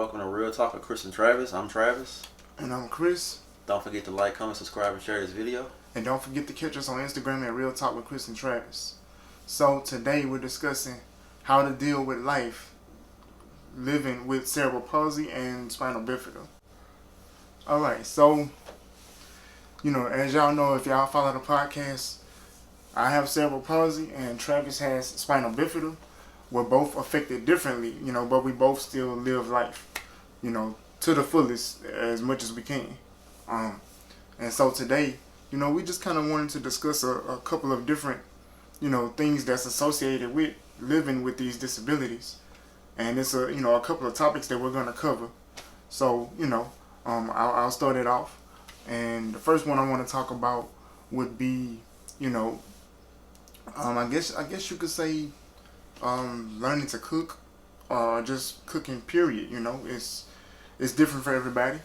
welcome to Real Talk with Chris and Travis. I'm Travis. And I'm Chris. Don't forget to like, comment, subscribe, and share this video. And don't forget to catch us on Instagram at Real Talk with Chris and Travis. So today we're discussing how to deal with life living with cerebral palsy and spinal bifida. Alright, so, as y'all know, if y'all follow the podcast, I have cerebral palsy and Travis has spinal bifida. We're both affected differently, but we both still live life, to the fullest as much as we can. And so today, we just kind of wanted to discuss a couple of different, things that's associated with living with these disabilities. And it's a couple of topics that we're going to cover. So, I'll start it off. And the first one I want to talk about would be, I guess you could say, learning to cook, or just cooking. Period. It's different for everybody.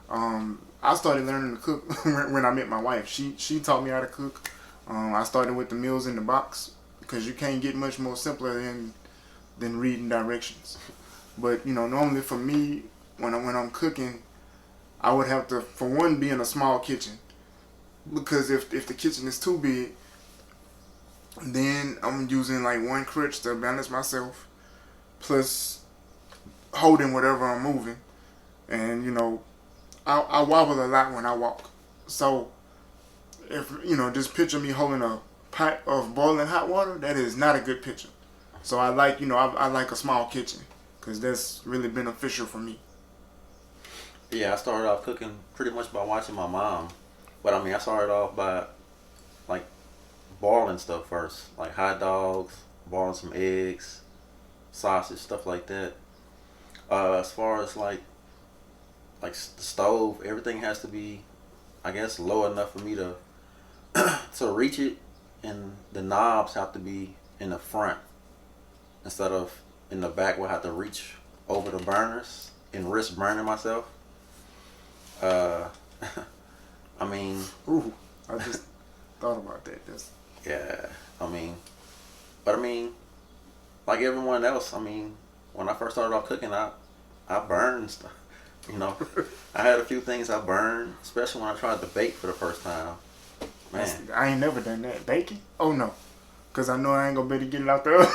I started learning to cook when I met my wife. She taught me how to cook. I started with the meals in the box because you can't get much more simpler than reading directions. But normally for me, when I'm cooking, I would have to, for one, be in a small kitchen, because if the kitchen is too big, then I'm using like one crutch to balance myself, plus holding whatever I'm moving. And I wobble a lot when I walk. So if just picture me holding a pot of boiling hot water, that is not a good picture. So I like I like a small kitchen, because that's really beneficial for me. Yeah, I started off cooking pretty much by watching my mom. But I started off by like boiling stuff first, like hot dogs, boiling some eggs, sausage, stuff like that. As far as like the stove, everything has to be, I guess, low enough for me to to reach it, and the knobs have to be in the front instead of in the back where I have to reach over the burners and risk burning myself. Ooh, I just thought about that. Yeah, but like everyone else, when I first started off cooking, I burned stuff. I had a few things I burned, especially when I tried to bake for the first time. Man, I ain't never done that. Baking? Oh no, because I know I ain't gonna be able to get it out the oven.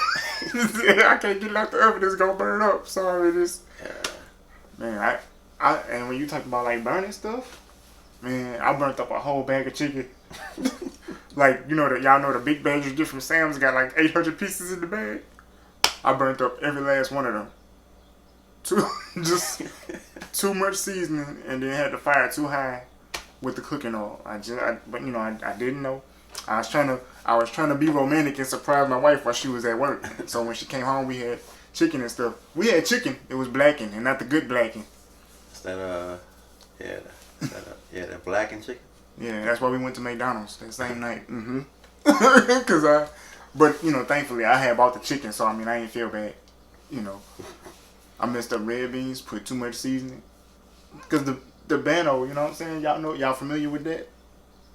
I can't get it out the oven. It's gonna burn up. Sorry, man. And when you talk about like burning stuff, man, I burnt up a whole bag of chicken. Like y'all know the big bags you get from Sam's got like 800 pieces in the bag. I burnt up every last one of them. Just too much seasoning, and then had the fire too high with the cooking oil. I didn't know. I was trying to be romantic and surprise my wife while she was at work. So when she came home, we had chicken and stuff. We had chicken. It was blackened, and not the good blackened. Is that that blackened chicken? Yeah, that's why we went to McDonald's that same night. But thankfully I had bought the chicken, so I ain't feel bad. I messed up red beans, put too much seasoning. Because the Bano, you know what I'm saying? Y'all familiar with that?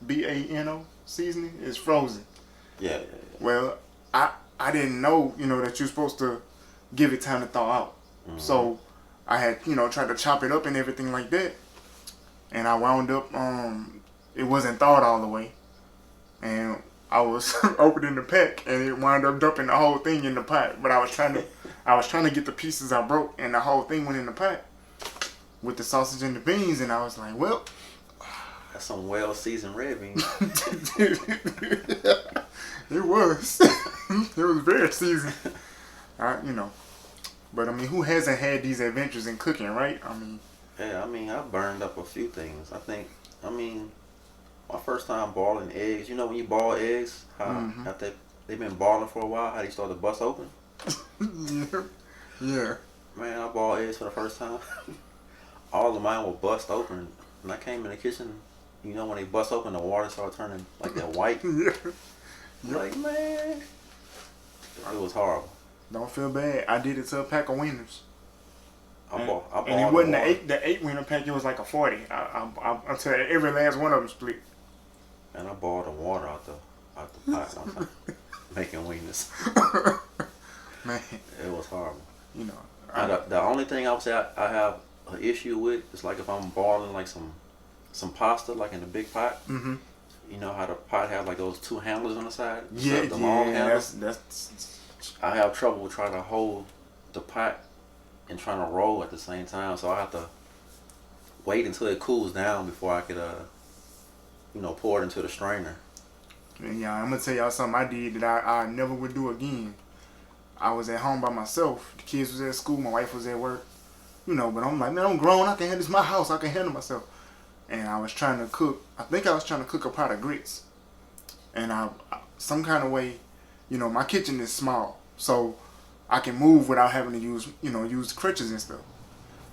BANO seasoning is frozen. Yeah. Well, I didn't know, that you're supposed to give it time to thaw out. Mm-hmm. So I had, tried to chop it up and everything like that. And I wound up, it wasn't thawed all the way. And I was opening the pack, and it wound up dumping the whole thing in the pot. But I was trying to get the pieces I broke, and the whole thing went in the pot with the sausage and the beans. And I was like, well, that's some well-seasoned red beans. It was. It was very seasoned. But who hasn't had these adventures in cooking, right? Yeah, I burned up a few things. My first time boiling eggs. When you boil eggs, how after they've been boiling for a while, how they start to bust open? Yeah. Man, I boiled eggs for the first time. All of mine were bust open. When I came in the kitchen, when they bust open, the water started turning like that white. Yeah. Like, man, it was horrible. Don't feel bad. I did it to a pack of wieners. I bought and it wasn't the 8 wiener pack. It was like a 40. Until every last one of them split. And I boiled the water out the pot. I'm making wieners. Man, it was horrible. I the only thing I would say I have an issue with is like if I'm boiling like some pasta like in a big pot. Mm-hmm. You know how the pot has like those two handles on the side? Yeah, The long handles? that's I have trouble with trying to hold the pot and trying to roll at the same time, so I have to wait until it cools down before I could, pour it into the strainer. yeah. I'm gonna tell y'all something I did that I never would do again. I was at home by myself. The kids was at school. My wife was at work. But I'm like, man, I'm grown. I can handle this. My house. I can handle myself. And I was trying to cook. I think I was trying to cook a pot of grits. And some kind of way, my kitchen is small, so I can move without having to use crutches and stuff.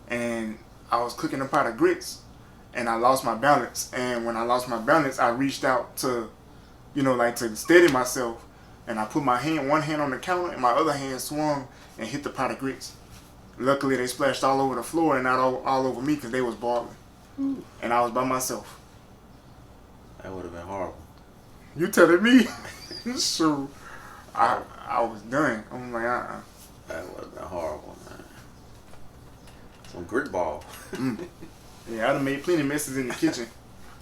And I was cooking a pot of grits, and I lost my balance. And when I lost my balance, I reached out to, to steady myself, and I put one hand on the counter, and my other hand swung and hit the pot of grits. Luckily, they splashed all over the floor and not all over me because they was boiling. And I was by myself. That would have been horrible. You telling me? So I was done. I'm like, That would have been horrible, man. Some grit ball. Yeah, I done made plenty of messes in the kitchen.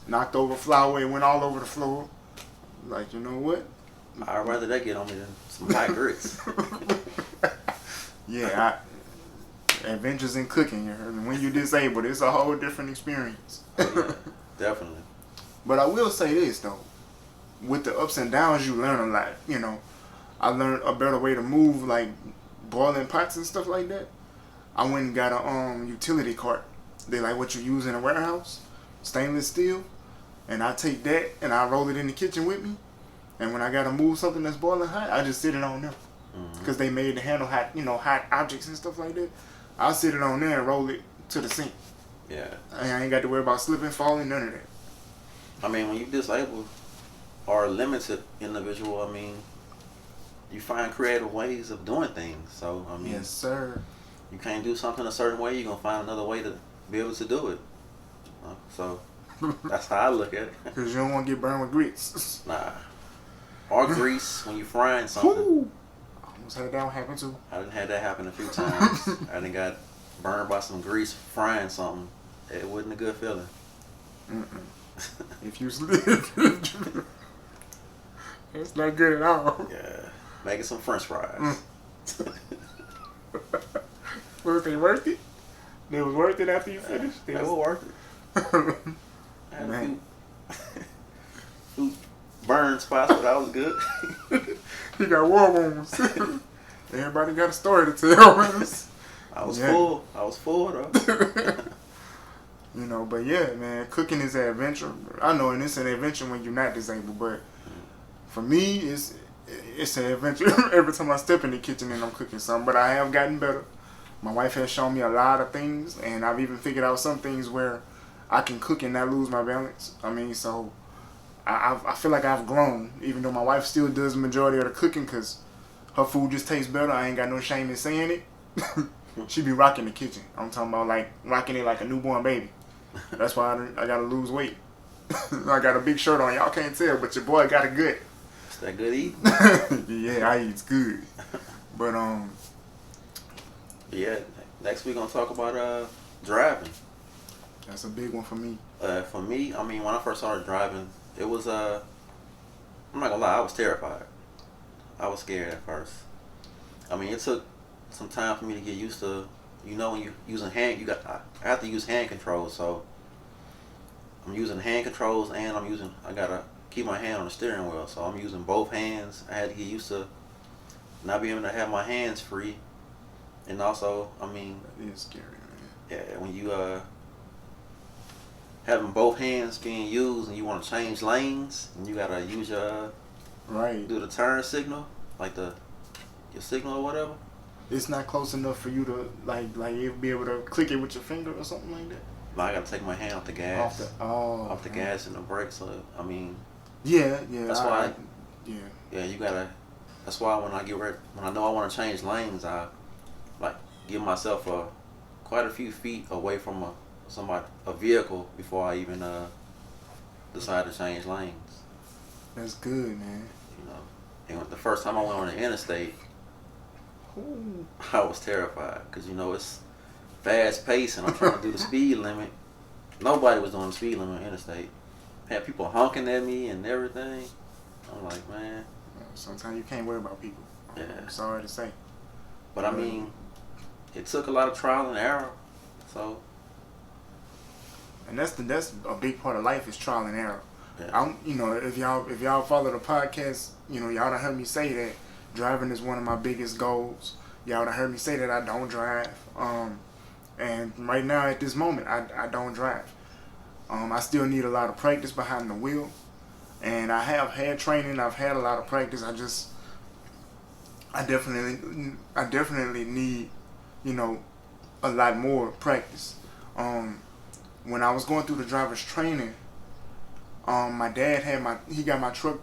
Knocked over flour, it went all over the floor. Like, you know what? I'd rather that get on me than some hot grits. Yeah, adventures in cooking. You heard me? When you're disabled, it's a whole different experience. Yeah, definitely. But I will say this, though. With the ups and downs, you learn a lot. I learned a better way to move, like boiling pots and stuff like that. I went and got a utility cart. They like what you use in a warehouse, stainless steel. And I take that and I roll it in the kitchen with me. And when I gotta move something that's boiling hot, I just sit it on there. Because they made to handle hot objects and stuff like that. I'll sit it on there and roll it to the sink. Yeah. And I ain't got to worry about slipping, falling, none of that. I mean, when you're disabled or a limited individual, I mean, you find creative ways of doing things. So, I mean, yes, sir. You can't do something a certain way, you're going to find another way to be able to do it. So, that's how I look at it. Because you don't want to get burned with grits. Nah. Or grease when you're frying something. Woo. I almost had that one happen too. I done had that happen a few times. I done got burned by some grease frying something. It wasn't a good feeling. If you slip, it's not good at all. Yeah. Making some french fries. Was they worth it? They was worth it after you finished? They were worth it. I had Man. a few burn spots, but that was good. He got war wounds. Everybody got a story to tell. I was full. I was full though. But yeah, man, cooking is an adventure. I know, and it's an adventure when you're not disabled, but for me, it's an adventure every time I step in the kitchen and I'm cooking something. But I have gotten better. My wife has shown me a lot of things, and I've even figured out some things where I can cook and not lose my balance. I mean, so I feel like I've grown, even though my wife still does the majority of the cooking because her food just tastes better. I ain't got no shame in saying it. She be rocking the kitchen. I'm talking about like rocking it like a newborn baby. That's why I gotta lose weight. I got a big shirt on. Y'all can't tell, but your boy got a good. It's that good eating. Yeah, I eat good. But yeah. Next we're gonna talk about driving. That's a big one for me. For me, I mean, when I first started driving, it was I'm not gonna lie, I was terrified. I was scared at first. I mean, it took some time for me to get used to. When you're using I have to use hand controls, so I'm using hand controls and I gotta keep my hand on the steering wheel, so I'm using both hands. I had to get used to not being able to have my hands free, and also, I mean, That is scary, man. yeah, when you having both hands being used and you want to change lanes and you gotta use your do the turn signal, like your signal or whatever. It's not close enough for you to like you be able to click it with your finger or something like that. Now I gotta take my hand off the gas, off the man. gas and the brake. So I mean, yeah. That's why. Yeah, you gotta. That's why when I know I want to change lanes, I like give myself quite a few feet away from a vehicle before I even decide to change lanes. That's good, man. And the first time I went on the interstate, Ooh. I was terrified because it's fast paced and I'm trying to do the speed limit. Nobody was doing the speed limit on interstate. Had people honking at me and everything. I'm like, man. Sometimes you can't worry about people. Yeah. I'm sorry to say. But I mean, it took a lot of trial and error. So. And that's a big part of life is trial and error. Yeah. If y'all follow the podcast, y'all done heard me say that driving is one of my biggest goals. Y'all done heard me say that I don't drive. And right now at this moment, I don't drive. I still need a lot of practice behind the wheel. And I have had training. I've had a lot of practice. I definitely need, a lot more practice. When I was going through the driver's training, my dad got my truck,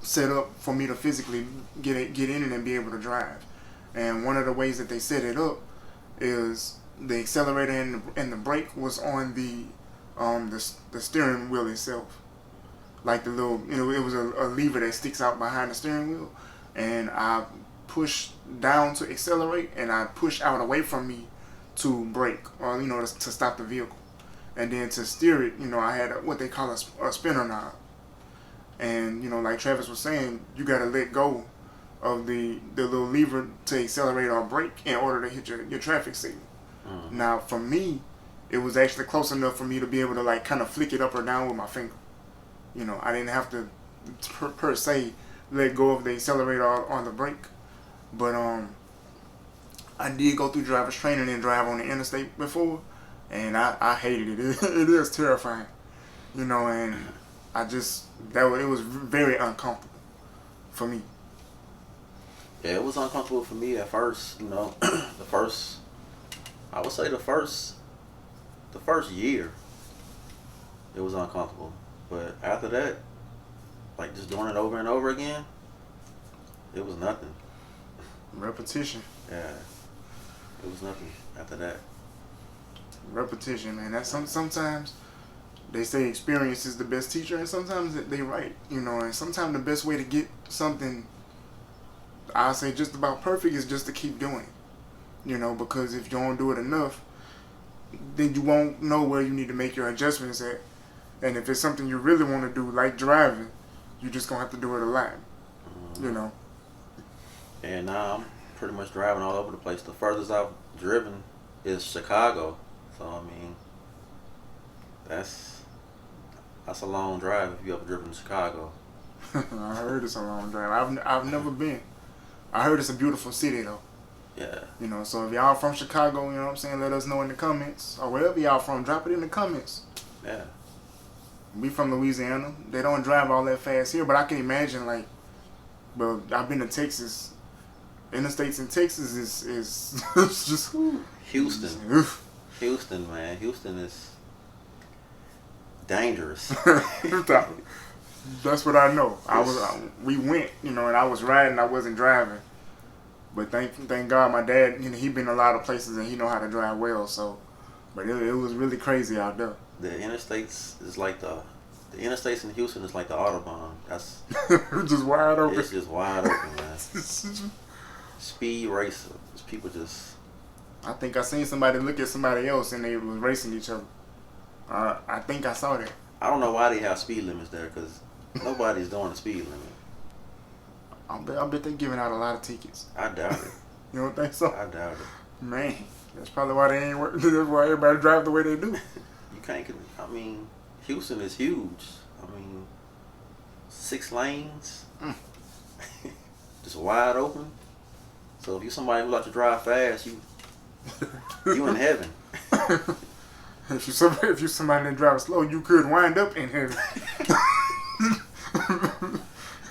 set up for me to physically get in it and be able to drive. And one of the ways that they set it up is the accelerator and the brake was on the steering wheel itself. Like the little, it was a lever that sticks out behind the steering wheel, and I push down to accelerate, and I push out away from me to brake, or to stop the vehicle. And then to steer it, I had what they call a spinner knob. And like Travis was saying, you gotta let go of the little lever to accelerate or brake in order to hit your traffic signal. Mm-hmm. Now for me, it was actually close enough for me to be able to kind of flick it up or down with my finger. I didn't have to per se let go of the accelerator on the brake. But I did go through driver's training and drive on the interstate before, and I hated it. It is terrifying, and it was very uncomfortable for me. Yeah, it was uncomfortable for me at first. I would say the first year, it was uncomfortable. But after that, like just doing it over and over again, it was nothing. Repetition. Yeah, it was nothing after that. Repetition, man. That's sometimes they say experience is the best teacher, and sometimes they right. And sometimes the best way to get something, I say just about perfect, is just to keep doing it. Because if you don't do it enough, then you won't know where you need to make your adjustments at. And if it's something you really want to do, like driving, you're just going to have to do it a lot, Mm-hmm. And now I'm pretty much driving all over the place. The furthest I've driven is Chicago. So, I mean, that's a long drive if you ever driven to Chicago. I heard it's a long drive. I've never been. I heard it's a beautiful city, though. Yeah. So if y'all from Chicago, what I'm saying, let us know in the comments. Or wherever y'all from, drop it in the comments. Yeah. We from Louisiana. They don't drive all that fast here, but I can imagine, but I've been to Texas. Interstates in Texas is just... Houston. Houston, man. Houston is dangerous. That's what I know. We went, and I was riding. I wasn't driving. But thank God my dad, he been a lot of places and he know how to drive well. So, but it was really crazy out there. The interstates is like the interstates in Houston is like the Autobahn. That's just wide open. It's just wide open, man. Speed racer. People just. I think I seen somebody look at somebody else and they was racing each other. I think I saw that. I don't know why they have speed limits there because nobody's doing the speed limit. I bet they're giving out a lot of tickets. I doubt it. You don't think so? I doubt it. Man, that's probably why they ain't work. That's why everybody drive the way they do. You can't. I mean, Houston is huge. I mean, 6 lanes, just wide open. So if you're somebody who like to drive fast, you in heaven. If you somebody that drives slow, you could wind up in heaven.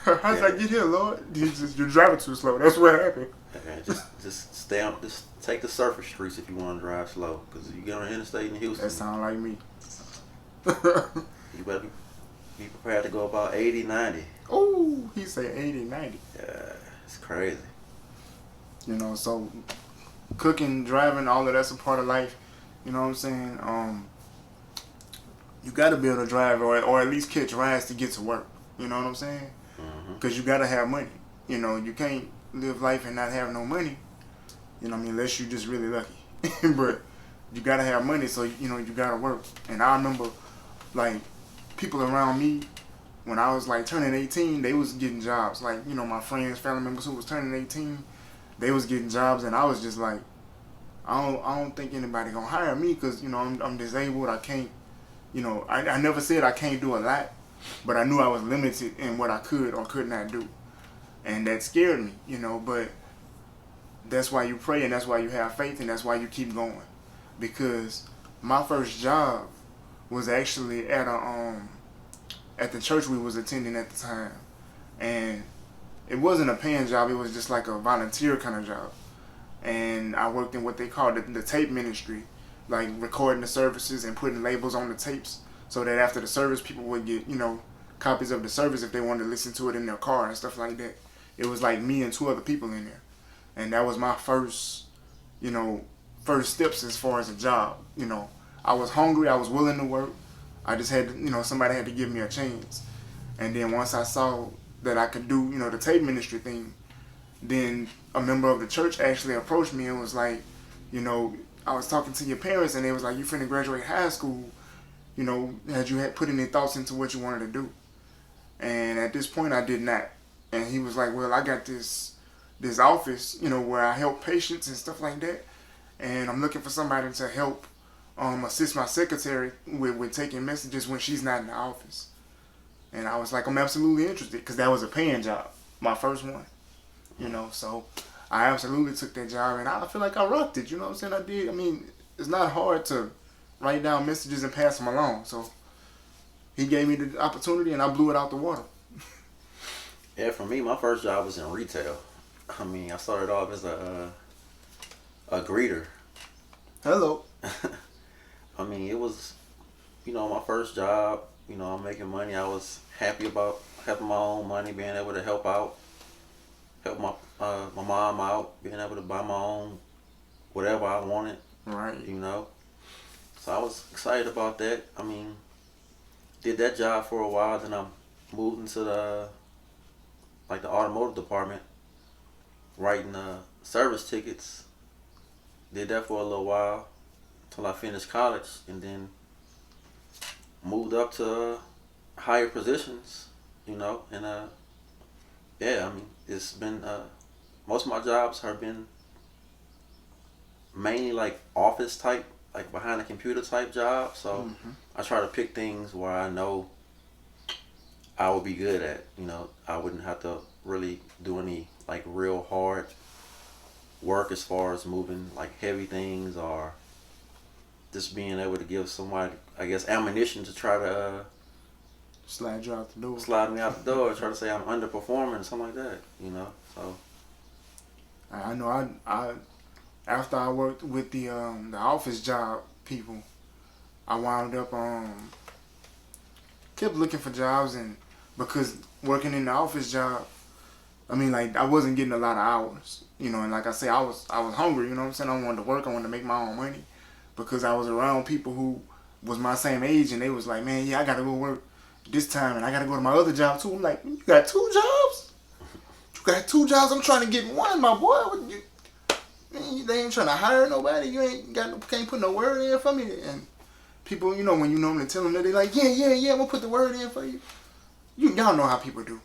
How did I get here, Lord? You're driving too slow. That's what happened. Yeah, just stay on. Just take the surface streets if you want to drive slow. Because if you get on the interstate in Houston, that sound like me. You better be prepared to go about 80, 90. Oh, he said 80, 90. Yeah, it's crazy. So cooking, driving, all of that's a part of life. You know what I'm saying? You got to be able to drive or at least catch rides to get to work. You know what I'm saying? Because you got to have money. You can't live life and not have no money. You know what I mean? Unless you just really lucky. But you gotta have money, so you know you gotta work. And I remember like people around me when I was like turning 18, they was getting jobs. Like, you know, my friends, family members who was turning 18, they was getting jobs, and I was just like, I don't think anybody gonna hire me because, you know, I'm disabled. I can't, you know, I never said I can't do a lot, but I knew I was limited in what I could or could not do, and that scared me, you know. But that's why you pray, and that's why you have faith, and that's why you keep going. Because my first job was actually at the church we was attending at the time, and it wasn't a paying job. It was just like a volunteer kind of job, and I worked in what they called the tape ministry, like recording the services and putting labels on the tapes, so that after the service, people would get, you know, copies of the service if they wanted to listen to it in their car and stuff like that. It was like me and two other people in there, and that was my first, you know, first steps as far as a job. You know, I was hungry. I was willing to work. I just had to, you know, somebody had to give me a chance. And then once I saw that I could do, you know, the tape ministry thing, then a member of the church actually approached me and was like, you know, I was talking to your parents and they was like, you finna graduate high school, you know, had you put any thoughts into what you wanted to do? And at this point I did not. And he was like, well, I got this office, you know, where I help patients and stuff like that, and I'm looking for somebody to help assist my secretary with taking messages when she's not in the office. And I was like, I'm absolutely interested, because that was a paying job, my first one, you know. So I absolutely took that job, and I feel like I rocked it, you know what I'm saying? I did. I mean, it's not hard to write down messages and pass them along. So he gave me the opportunity, and I blew it out the water. Yeah, for me, my first job was in retail. I mean, I started off as a greeter. Hello. I mean, it was, you know, my first job. You know, I'm making money. I was happy about having my own money, being able to help my mom out, being able to buy my own whatever I wanted. Right. You know, so I was excited about that. I mean, did that job for a while, then I moved into the automotive department, writing service tickets. Did that for a little while until I finished college, and then moved up to higher positions, you know. And yeah, I mean, it's been most of my jobs have been mainly like office type, like behind a computer type job. So I try to pick things where I know I would be good at. You know, I wouldn't have to really do any like real hard work as far as moving like heavy things, or just being able to give somebody, I guess, ammunition to try to slide you out the door. Slide me out the door, try to say I'm underperforming, something like that, you know. So I know I after I worked with the office job people, I wound up kept looking for jobs, and because working in the office job, I mean, like, I wasn't getting a lot of hours, you know. And like I say, I was hungry, you know what I'm saying? I wanted to work, I wanted to make my own money, because I was around people who was my same age, and they was like, man, yeah, I gotta go work this time, and I gotta go to my other job too. I'm like, you got two jobs? You got two jobs? I'm trying to get one, my boy. They ain't trying to hire nobody. You can't put no word in for me. And people, you know, when you normally tell them that, they like, yeah, I'm gonna put the word in for you. Y'all know how people do.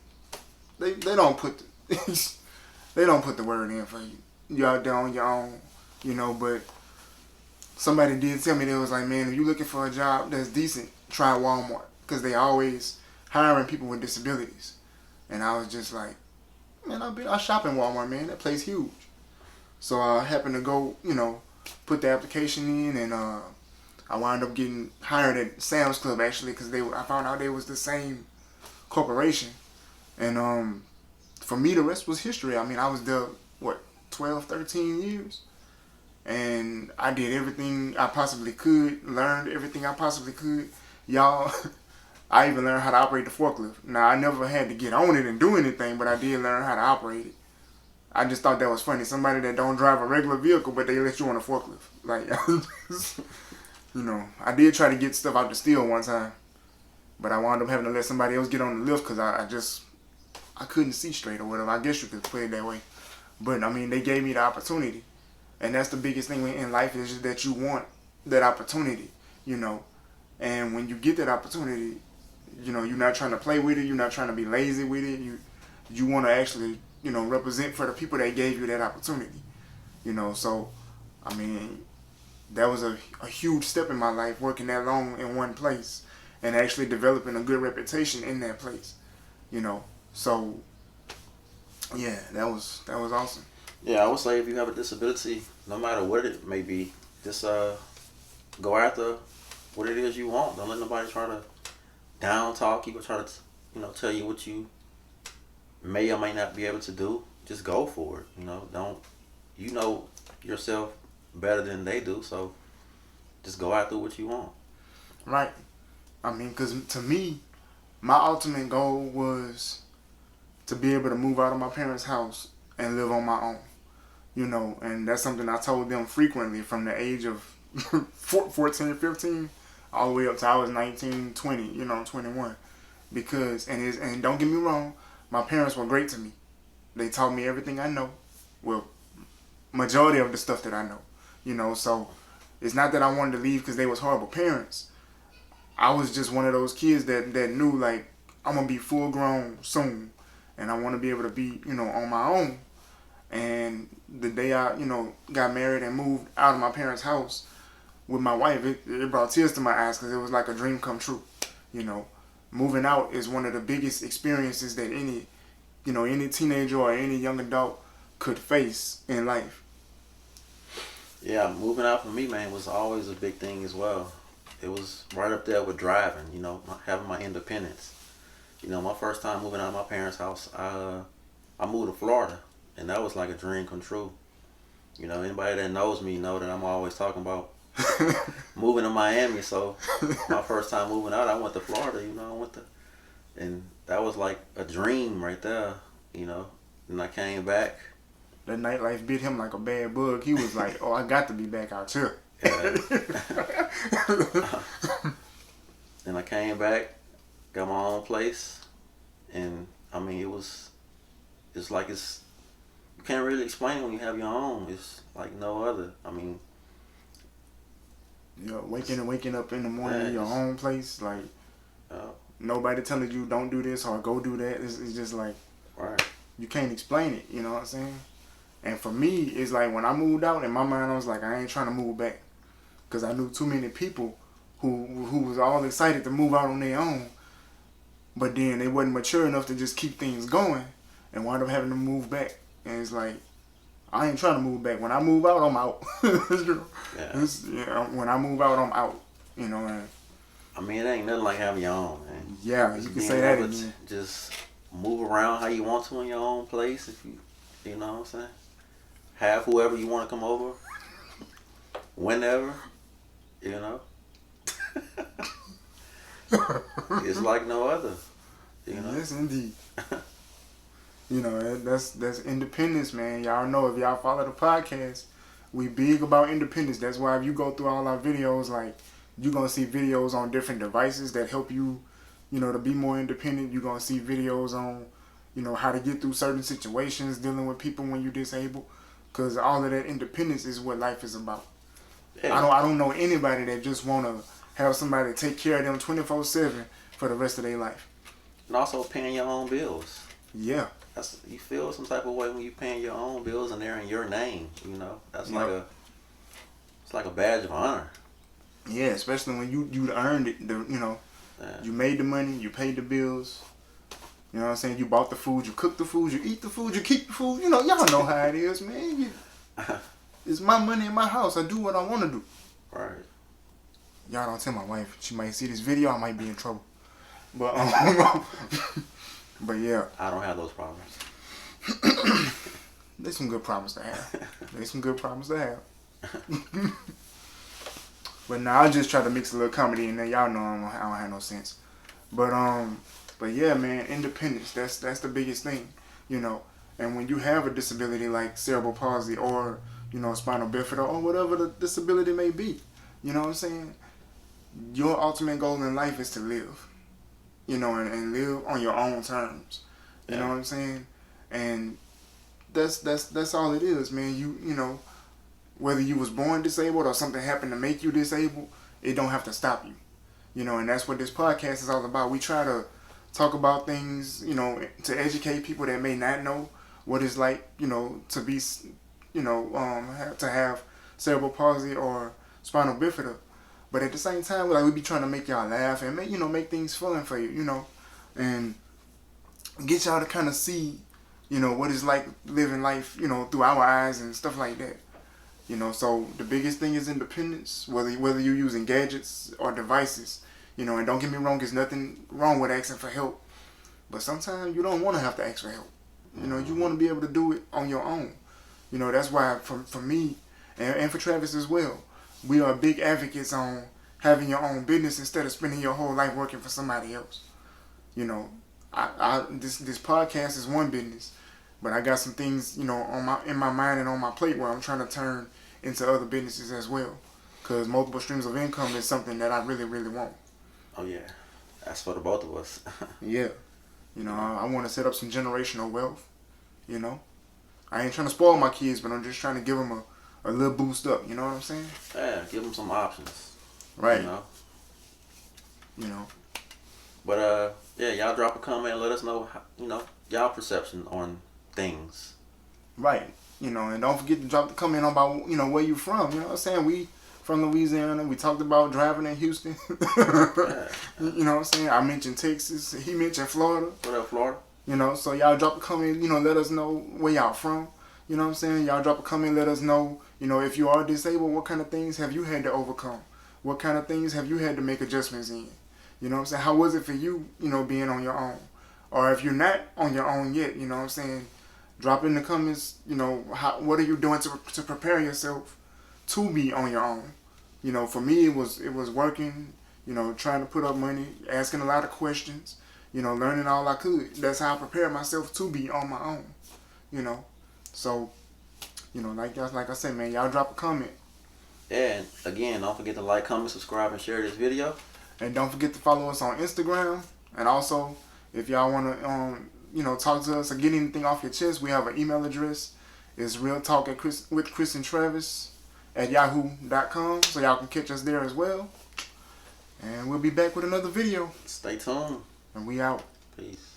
They don't put they don't put the word in for you. You out there on your own, you know. But somebody did tell me, they was like, man, if you looking for a job that's decent, try Walmart, because they always hiring people with disabilities. And I was just like, man, I shop in Walmart, man. That place huge. So I happened to go, you know, put the application in, and I wound up getting hired at Sam's Club, actually, because I found out they was the same corporation. And for me, the rest was history. I mean, I was there, 12, 13 years? And I did everything I possibly could, learned everything I possibly could. Y'all, I even learned how to operate the forklift. Now, I never had to get on it and do anything, but I did learn how to operate it. I just thought that was funny. Somebody that don't drive a regular vehicle, but they let you on a forklift. Like, you know, I did try to get stuff out the steel one time, but I wound up having to let somebody else get on the lift because I couldn't see straight or whatever. I guess you could play it that way. But I mean, they gave me the opportunity, and that's the biggest thing in life is just that you want that opportunity, you know. And when you get that opportunity, you know, you're not trying to play with it. You're not trying to be lazy with it. You want to actually, you know, represent for the people that gave you that opportunity, you know. So, I mean, that was a huge step in my life, working that long in one place and actually developing a good reputation in that place, you know. So, yeah, that was awesome. Yeah, I would say if you have a disability, no matter what it may be, just go after what it is you want. Don't let nobody try to down talk you or try to, you know, tell you what you may or may not be able to do. Just go for it. You know, don't, you know yourself better than they do, so just go after what you want. Right. I mean, because to me, my ultimate goal was to be able to move out of my parents' house and live on my own. You know, and that's something I told them frequently from the age of 14, 15, all the way up to I was 19, 20, you know, 21. Because, and don't get me wrong, my parents were great to me. They taught me everything I know. Well, majority of the stuff that I know. You know, so it's not that I wanted to leave because they was horrible parents. I was just one of those kids that knew, like, I'm going to be full grown soon. And I want to be able to be, you know, on my own. And the day I, you know, got married and moved out of my parents' house with my wife, it brought tears to my eyes because it was like a dream come true. You know, moving out is one of the biggest experiences that any teenager or any young adult could face in life. Yeah, moving out for me, man, was always a big thing as well. It was right up there with driving, you know, having my independence. You know, my first time moving out of my parents' house, I moved to Florida. And that was like a dream come true. You know, anybody that knows me know that I'm always talking about moving to Miami. So my first time moving out, I went to Florida. You know, and that was like a dream right there. You know, and I came back. The nightlife bit him like a bad bug. He was like, "Oh, I got to be back out here." Yeah. And I came back, got my own place, and I mean, it's like you can't really explain it when you have your own. It's like no other. I mean, you know, waking up in the morning in your own place, like nobody telling you don't do this or go do that. It's just like, right. You can't explain it. You know what I'm saying? And for me, it's like when I moved out, in my mind, I was like, I ain't trying to move back, because I knew too many people who was all excited to move out on their own, but then they wasn't mature enough to just keep things going and wound up having to move back. And it's like, I ain't trying to move back. When I move out, I'm out. When I move out, I'm out. You know, and I mean, it ain't nothing like having your own, man. Yeah, you can say that again. Just move around how you want to in your own place. If you know what I'm saying. Have whoever you want to come over, whenever, you know. It's like no other, you know. Yes, indeed. You know, that's independence, man. Y'all know, if y'all follow the podcast, we big about independence. That's why if you go through all our videos, like, you're going to see videos on different devices that help you, you know, to be more independent. You're going to see videos on, you know, how to get through certain situations, dealing with people when you're disabled. Because all of that independence is what life is about. Yeah. I don't know anybody that just want to have somebody take care of them 24/7 for the rest of their life. And also paying your own bills. Yeah. You feel some type of way when you paying your own bills and they're in your name, you know. That's it's like a badge of honor. Yeah, especially when you earned it, you know. Yeah. You made the money, you paid the bills. You know what I'm saying? You bought the food, you cook the food, you eat the food, you keep the food. You know, y'all know how it is, man. It's my money in my house. I do what I want to do. Right. Y'all don't tell my wife. She might see this video. I might be in trouble. But but yeah. I don't have those problems. There's some good problems to have. But now I just try to mix a little comedy in there. Y'all know I don't have no sense. But yeah, man, independence. That's the biggest thing, you know. And when you have a disability like cerebral palsy or, you know, spinal bifida or whatever the disability may be, you know what I'm saying? Your ultimate goal in life is to live, you know, and live on your own terms. You know what I'm saying? And that's all it is, man. You know, whether you was born disabled or something happened to make you disabled, it don't have to stop you. You know, and that's what this podcast is all about. We try to talk about things, you know, to educate people that may not know what it's like, you know, to be, you know, to have cerebral palsy or spinal bifida. But at the same time, like, we be trying to make y'all laugh and make, you know, make things fun for you, you know, and get y'all to kind of see, you know, what it's like living life, you know, through our eyes and stuff like that. You know, so the biggest thing is independence, whether you're using gadgets or devices. You know, and don't get me wrong, there's nothing wrong with asking for help. But sometimes you don't want to have to ask for help. You know, you want to be able to do it on your own. You know, that's why for me and for Travis as well, we are big advocates on having your own business instead of spending your whole life working for somebody else. You know, this podcast is one business, but I got some things, you know, in my mind and on my plate where I'm trying to turn into other businesses as well. Because multiple streams of income is something that I really, really want. Oh yeah, that's for the both of us. Yeah, you know, I want to set up some generational wealth. You know, I ain't trying to spoil my kids, but I'm just trying to give them a little boost up. You know what I'm saying? Yeah, give them some options. Right. You know. But yeah, y'all drop a comment and let us know, you know, y'all perception on things. Right. You know, and don't forget to drop the comment on about, you know, where you from. You know what I'm saying? We from Louisiana. We talked about driving in Houston. Yeah. You know what I'm saying? I mentioned Texas. He mentioned Florida. What up, Florida? You know, so y'all drop a comment, you know, let us know where y'all from. You know what I'm saying? Y'all drop a comment, let us know, you know, if you are disabled, what kind of things have you had to overcome? What kind of things have you had to make adjustments in? You know what I'm saying? How was it for you, you know, being on your own? Or if you're not on your own yet, you know what I'm saying? Drop in the comments, you know, what are you doing to prepare yourself to be on your own? You know, for me, it was working, you know, trying to put up money, asking a lot of questions, you know, learning all I could. That's how I prepared myself to be on my own, you know. So, you know, like I said, man, y'all drop a comment. And again, don't forget to like, comment, subscribe, and share this video. And don't forget to follow us on Instagram. And also, if y'all want to, you know, talk to us or get anything off your chest, we have an email address. It's realtalk@chrisandtravis@yahoo.com. So y'all can catch us there as well. And we'll be back with another video. Stay tuned. And we out. Peace.